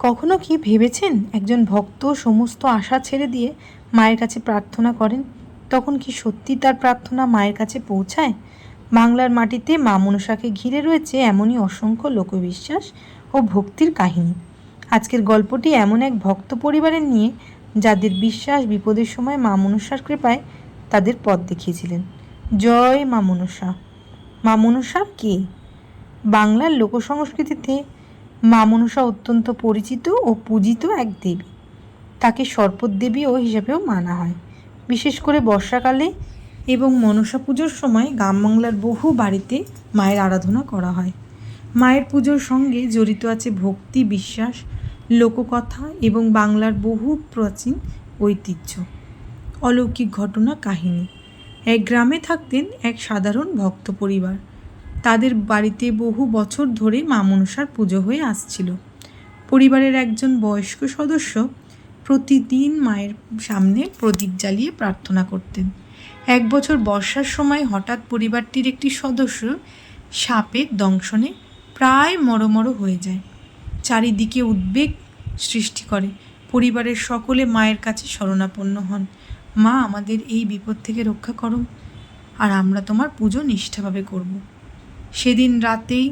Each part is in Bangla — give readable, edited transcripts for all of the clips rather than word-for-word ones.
কখনো কি ভেবেছেন একজন ভক্ত সমস্ত আশা ছেড়ে দিয়ে মায়ের কাছে প্রার্থনা করেন, তখন কি সত্যি তার প্রার্থনা মায়ের কাছে পৌঁছায়? বাংলার মাটিতে মা মনসাকে ঘিরে রয়েছে এমনই অসংখ্য লোকবিশ্বাস ও ভক্তির কাহিনী। আজকের গল্পটি এমন এক ভক্ত পরিবারের নিয়ে, যাদের বিশ্বাস বিপদের সময় মা মনসার কৃপায় তাদের পথ দেখিয়েছিলেন। জয় মা মনসা। মা মনসা কে? বাংলার লোকসংস্কৃতিতে মা মনসা অত্যন্ত পরিচিত ও পূজিত এক দেবী। তাকে সর্পদেবীও হিসেবেও মানা হয়, বিশেষ করে বর্ষাকালে এবং মনসা পুজোর সময় গ্রাম বাংলার বহু বাড়িতে মায়ের আরাধনা করা হয়। মায়ের পুজোর সঙ্গে জড়িত আছে ভক্তি, বিশ্বাস, লোককথা এবং বাংলার বহু প্রাচীন ঐতিহ্য। অলৌকিক ঘটনা, কাহিনী। এক গ্রামে থাকতেন এক সাধারণ ভক্ত পরিবার। তাদের বাড়িতে বহু বছর ধরে মা মনসার পুজো হয়ে আসছিল। পরিবারের একজন বয়স্ক সদস্য প্রতিদিন মায়ের সামনে প্রদীপ জ্বালিয়ে প্রার্থনা করতেন। এক বছর বর্ষার সময় হঠাৎ পরিবারটির একটি সদস্য সাপের দংশনে প্রায় মরমর হয়ে যায়। চারিদিকে উদ্বেগ সৃষ্টি করে। পরিবারের সকলে মায়ের কাছে শরণাপন্ন হন। মা, আমাদের এই বিপদ থেকে রক্ষা করো, আর আমরা তোমার পুজো নিষ্ঠাভাবে করব। সেদিন রাতেই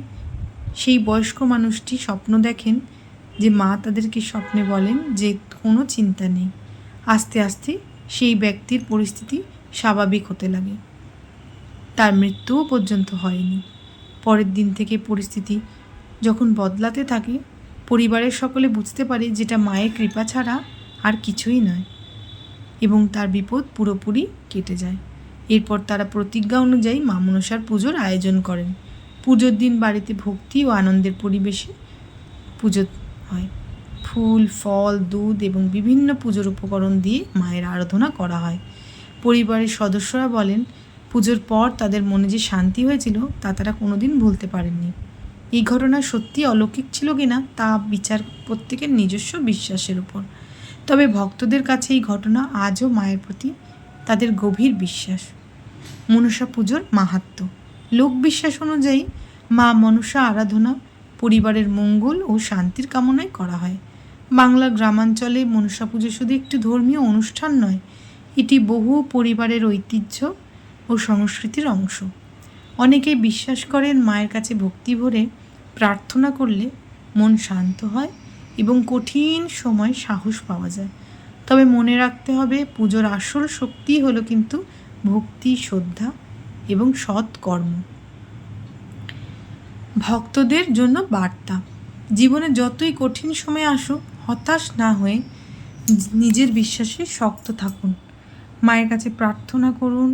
সেই বয়স্ক মানুষটি স্বপ্ন দেখেন যে মা তাদেরকে স্বপ্নে বলেন যে কোনো চিন্তা নেই। আস্তে আস্তে সেই ব্যক্তির পরিস্থিতি স্বাভাবিক হতে লাগে। তার মৃত্যুও পর্যন্ত হয়নি। পরের দিন থেকে পরিস্থিতি যখন বদলাতে থাকে, পরিবারের সকলে বুঝতে পারে যেটা মায়ের কৃপা ছাড়া আর কিছুই নয়, এবং তার বিপদ পুরোপুরি কেটে যায়। এরপর তারা প্রতিজ্ঞা অনুযায়ী মা মনসার পুজোর আয়োজন করেন। পুজোর দিন বাড়িতে ভক্তি ও আনন্দের পরিবেশে পুজো হয়। ফুল, ফল, দুধ এবং বিভিন্ন পুজোর উপকরণ দিয়ে মায়ের আরাধনা করা হয়। পরিবারের সদস্যরা বলেন, পুজোর পর তাদের মনে যে শান্তি হয়েছিল তা তারা কোনোদিন ভুলতে পারেননি। এই ঘটনা সত্যি অলৌকিক ছিল কিনা তা বিচার প্রত্যেকের নিজস্ব বিশ্বাসের উপর। তবে ভক্তদের কাছে এই ঘটনা আজও মায়ের প্রতি তাদের গভীর বিশ্বাস। মনসা পুজোর মাহাত্ম্য। লোকবিশ্বাস অনুযায়ী মা মনসা আরাধনা পরিবারের মঙ্গল ও শান্তির কামনায় করা হয়। বাংলার গ্রামাঞ্চলে মনসা পুজো শুধু একটি ধর্মীয় অনুষ্ঠান নয়, এটি বহু পরিবারের ঐতিহ্য ও সংস্কৃতির অংশ। অনেকেই বিশ্বাস করেন মায়ের কাছে ভক্তি ভরে প্রার্থনা করলে মন শান্ত হয় এবং কঠিন সময় সাহস পাওয়া যায়। তবে মনে রাখতে হবে, পুজোর আসল শক্তি হলো কিন্তু ভক্তি, শ্রদ্ধা এবং সৎ কর্ম। ভক্তদের জন্য বার্তা। জীবনে যতই কঠিন সময় আসুক, হতাশ না হয়ে নিজের বিশ্বাসে শক্ত থাকুন। মায়ের কাছে প্রার্থনা করুন,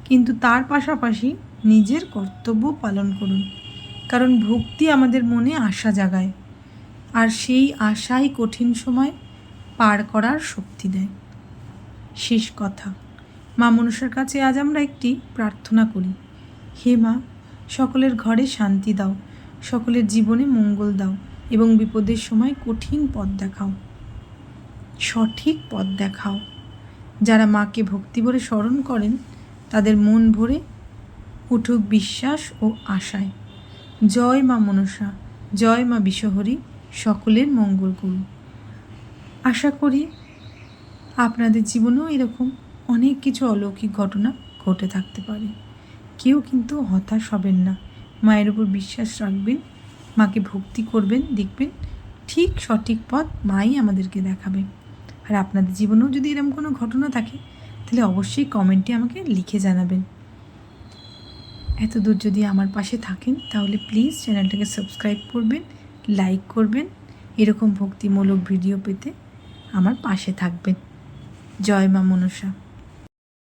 কিন্তু তার পাশাপাশি নিজের কর্তব্য পালন করুন। কারণ ভক্তি আমাদের মনে আশা জাগায়, আর সেই আশাই কঠিন সময় পার করার শক্তি দেয়। শেষ কথা, মা মনসার কাছে আজ আমরা একটি প্রার্থনা করি। হে মা, সকলের ঘরে শান্তি দাও, সকলের জীবনে মঙ্গল দাও এবং বিপদের সময় কঠিন পথ দেখাও, সঠিক পথ দেখাও। যারা মাকে ভক্তি ভরে স্মরণ করেন তাদের মন ভরে উঠুক বিশ্বাস ও আশায়। জয় মা মনসা, জয় মা বিশ্বহরী, সকলের মঙ্গল করুন। আশা করি আপনাদের জীবনেও এরকম অনেক কিছু অলৌকিক ঘটনা ঘটে থাকতে পারে। কেউ কিন্তু হতাশ হবেন না, মায়ের উপর বিশ্বাস রাখবেন, মাকে ভক্তি করবেন, দেখবেন ঠিক সঠিক পথ মাই আমাদেরকে দেখাবে। আর আপনাদের জীবনেও যদি এরকম কোনো ঘটনা থাকে তাহলে অবশ্যই কমেন্টে আমাকে লিখে জানাবেন। এত দূর যদি আমার পাশে থাকেন তাহলে প্লিজ চ্যানেলটাকে সাবস্ক্রাইব করবেন, লাইক করবেন, এরকম ভক্তিমূলক ভিডিও পেতে আমার পাশে থাকবেন। জয় মা মনসা।